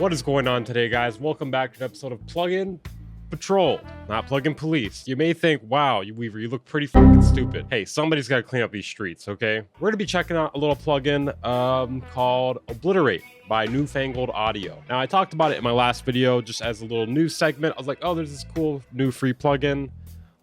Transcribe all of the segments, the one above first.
What is going on today, guys? Welcome back to an episode of Plug-in Patrol, not Plug-in Police. You may think, wow, Weaver, you look pretty fucking stupid. Hey, somebody's got to clean up these streets, okay? We're going to be checking out a little plugin called Obliterate by Newfangled Audio. Now, I talked about it in my last video just as a little news segment. I was like, oh, there's this cool new free plugin.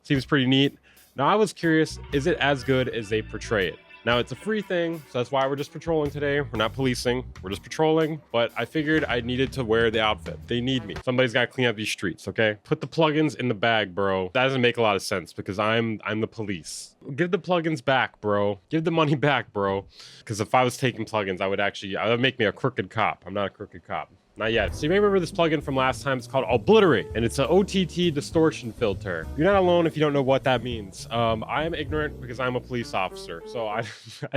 Seems pretty neat. Now, I was curious, is it as good as they portray it? Now, it's a free thing, so that's why we're just patrolling today. We're not policing, we're just patrolling, but I figured I needed to wear the outfit. They need me. Somebody's got to clean up these streets, okay? Put the plugins in the bag, bro. That doesn't make a lot of sense because I'm the police. Give the plugins back, bro. Give the money back, bro. Because if I was taking plugins, I would make me a crooked cop. I'm not a crooked cop. Not yet. So you may remember this plugin from last time. It's called Obliterate, and it's an OTT distortion filter. You're not alone if you don't know what that means. I am ignorant because I'm a police officer, so I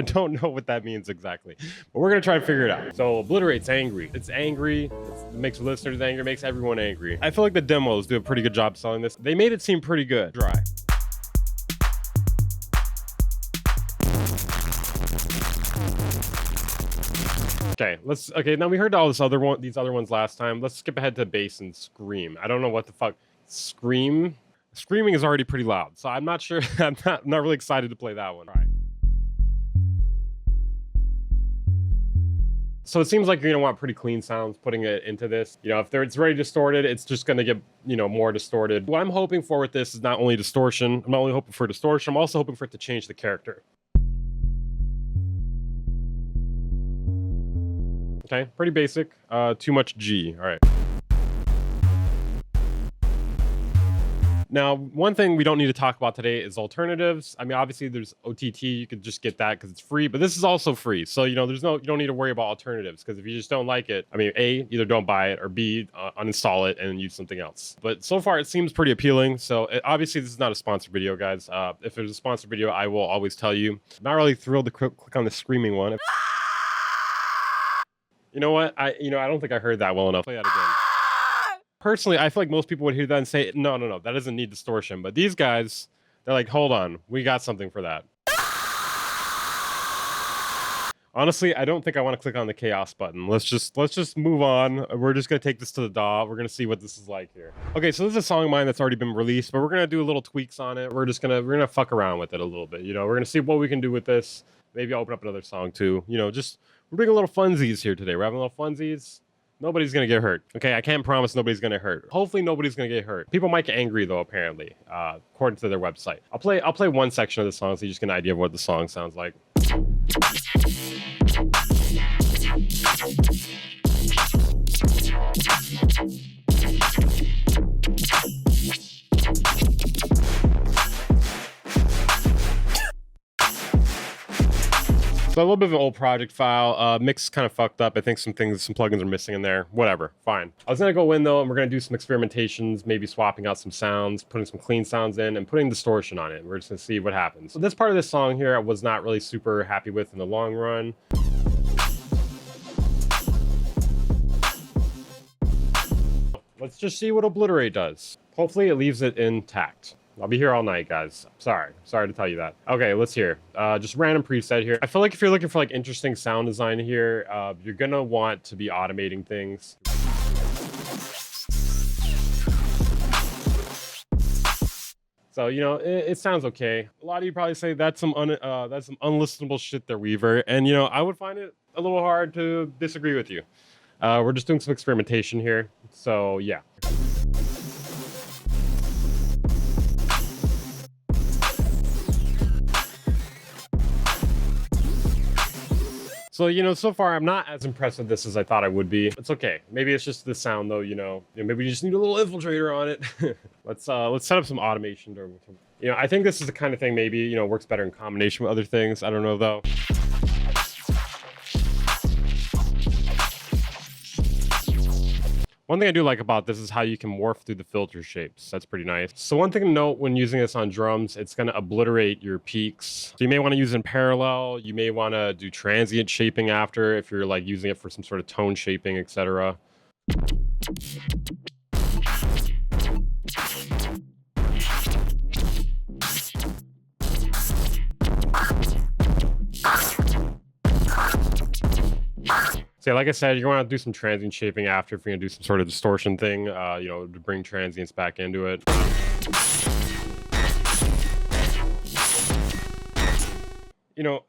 don't know what that means exactly. But we're gonna try to figure it out. So Obliterate's angry. It's angry. It makes listeners angry. It makes everyone angry. I feel like the demos do a pretty good job selling this. They made it seem pretty good. Dry. Okay, now we heard all these other ones last time. Let's skip ahead to bass and scream. I don't know what the fuck. Screaming is already pretty loud, so I'm not sure. I'm not really excited to play that one. All right. So it seems like you're gonna want pretty clean sounds putting it into this. You know, if it's already distorted, it's just gonna get, more distorted. What I'm hoping for with this is not only distortion. I'm not only hoping for distortion, I'm also hoping for it to change the character. Okay, pretty basic. Too much G. All right. Now, one thing we don't need to talk about today is alternatives. I mean, obviously there's OTT. You could just get that because it's free, but this is also free. So, you don't need to worry about alternatives because if you just don't like it, I mean, A, either don't buy it or B, uninstall it and use something else. But so far it seems pretty appealing. So obviously this is not a sponsored video, guys. If there's a sponsored video, I will always tell you. I'm not really thrilled to click on the screaming one. You know what? I don't think I heard that well enough. Play that again. Personally, I feel like most people would hear that and say, no, that doesn't need distortion. But these guys, they're like, hold on, we got something for that. Honestly, I don't think I want to click on the chaos button. Let's just move on. We're just gonna take this to the DAW. We're gonna see what this is like here. Okay, so this is a song of mine that's already been released, but we're gonna do a little tweaks on it. We're gonna fuck around with it a little bit. We're gonna see what we can do with this. Maybe I'll open up another song too. We're bringing a little funsies here today. We're having a little funsies. Nobody's gonna get hurt. Okay, I can't promise nobody's gonna hurt. Hopefully nobody's gonna get hurt. People might get angry though, apparently, according to their website. I'll play one section of the song so you just get an idea of what the song sounds like. So a little bit of an old project file. Mix kind of fucked up. I think some plugins are missing in there. Whatever, fine. I was gonna go in though, and we're gonna do some experimentations, maybe swapping out some sounds, putting some clean sounds in, and putting distortion on it. We're just gonna see what happens. So this part of this song here, I was not really super happy with in the long run. Let's just see what Obliterate does. Hopefully it leaves it intact. I'll be here all night, guys. Sorry to tell you that. Okay, let's hear. Just random preset here. I feel like if you're looking for like interesting sound design here, you're gonna want to be automating things. So it sounds okay. A lot of you probably say that's some unlistenable shit there, Weaver, and I would find it a little hard to disagree with you. We're just doing some experimentation here, so yeah. So, so far I'm not as impressed with this as I thought I would be. It's okay. Maybe it's just the sound though, maybe you just need a little infiltrator on it. Let's set up some automation. I think this is the kind of thing maybe, works better in combination with other things. I don't know though. One thing I do like about this is how you can morph through the filter shapes. That's pretty nice. So one thing to note when using this on drums, it's gonna obliterate your peaks. So you may wanna use it in parallel. You may wanna do transient shaping after if you're like using it for some sort of tone shaping, etc. So yeah, like I said, you're going to do some transient shaping after if you're going to do some sort of distortion thing, to bring transients back into it.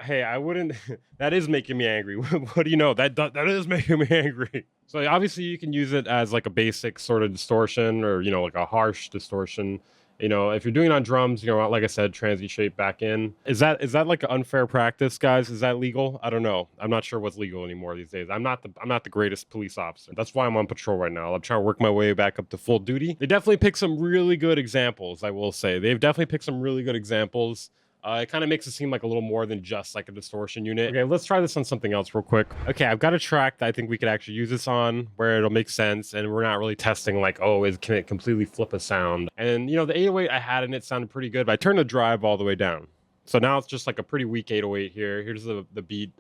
Hey, I wouldn't. That is making me angry. What do you know? That is making me angry. So obviously, you can use it as like a basic sort of distortion, or like a harsh distortion. If you're doing it on drums, like I said, transient shape back in. Is that like an unfair practice, guys? Is that legal? I don't know. I'm not sure what's legal anymore these days. I'm not the greatest police officer. That's why I'm on patrol right now. I'm trying to work my way back up to full duty. They definitely picked some really good examples. I will say they've definitely picked some really good examples. It kind of makes it seem like a little more than just like a distortion unit. Okay, let's try this on something else real quick. Okay, I've got a track that I think we could actually use this on where it'll make sense, and we're not really testing like, oh, can it completely flip a sound? And the 808 I had in it sounded pretty good, but I turned the drive all the way down. So now it's just like a pretty weak 808 here. Here's the beat,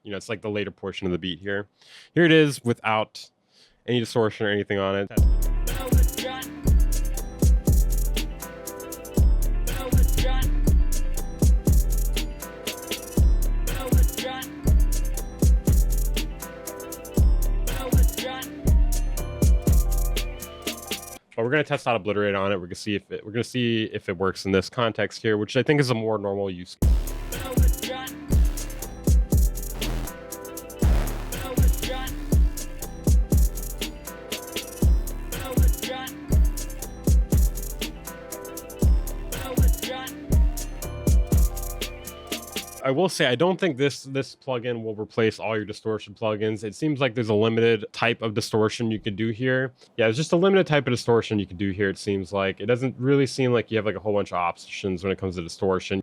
it's like the later portion of the beat here. Here it is without any distortion or anything on it. But we're going to test out obliterate on it. We're going to see if it works in this context here, which I think is a more normal use. I will say I don't think this plugin will replace all your distortion plugins. It seems like there's a limited type of distortion you can do here. Yeah, it's just a limited type of distortion you can do here. It seems like it doesn't really seem like you have like a whole bunch of options when it comes to distortion.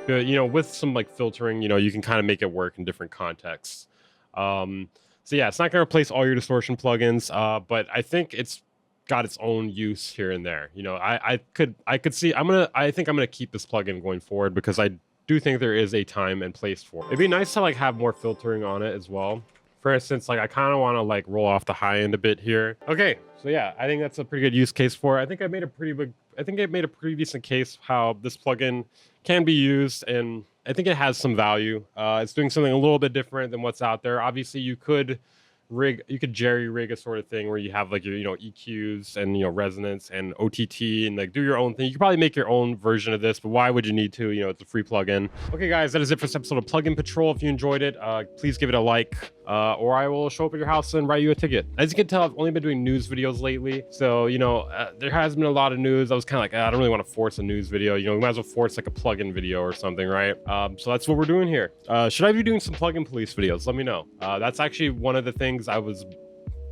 With some like filtering, you can kind of make it work in different contexts. So yeah, it's not going to replace all your distortion plugins, but I think it's got its own use here and there. I could see I think I'm gonna keep this plugin going forward because I do think there is a time and place for it. It'd be nice to like have more filtering on it as well. For instance, like I kind of want to like roll off the high end a bit here. Okay, so yeah, I think that's a pretty good use case for it. I think I made a pretty decent case how this plugin can be used, and I think it has some value. It's doing something a little bit different than what's out there. Obviously, you could jerry rig a sort of thing where you have like your EQs and resonance and OTT and like do your own thing. You could probably make your own version of this, but why would you need to? It's a free plugin. Okay guys, that is it for this episode of Plugin Patrol. If you enjoyed it, please give it a like, or I will show up at your house and write you a ticket. As you can tell, I've only been doing news videos lately, so there has been a lot of news. I was kind of like, I don't really want to force a news video. We might as well force like a plugin video or something, right? So that's what we're doing here. Should I be doing some plugin police videos? Let me know. That's actually one of the things I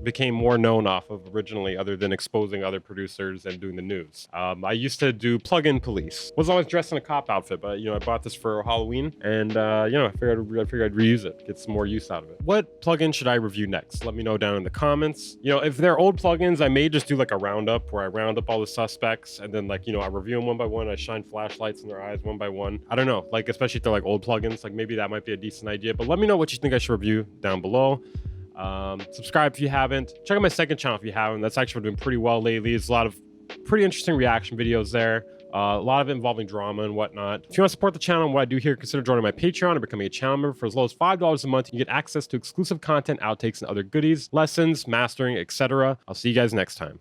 became more known off of originally, other than exposing other producers and doing the news. I used to do plugin police. Was always dressed in a cop outfit, but I bought this for Halloween, and I figured I'd reuse it, get some more use out of it. What plugin should I review next? Let me know down in the comments. If they're old plugins, I may just do like a roundup where I round up all the suspects and then I review them one by one. I shine flashlights in their eyes one by one. I don't know, like especially if they're like old plugins, like maybe that might be a decent idea. But let me know what you think I should review down below. Subscribe if you haven't. Check out my second channel if you haven't. That's actually been doing pretty well lately. There's a lot of pretty interesting reaction videos there. A lot of it involving drama and whatnot. If you want to support the channel and what I do here, consider joining my Patreon or becoming a channel member. For as low as $5 a month, you get access to exclusive content, outtakes, and other goodies, lessons, mastering, etc. I'll see you guys next time.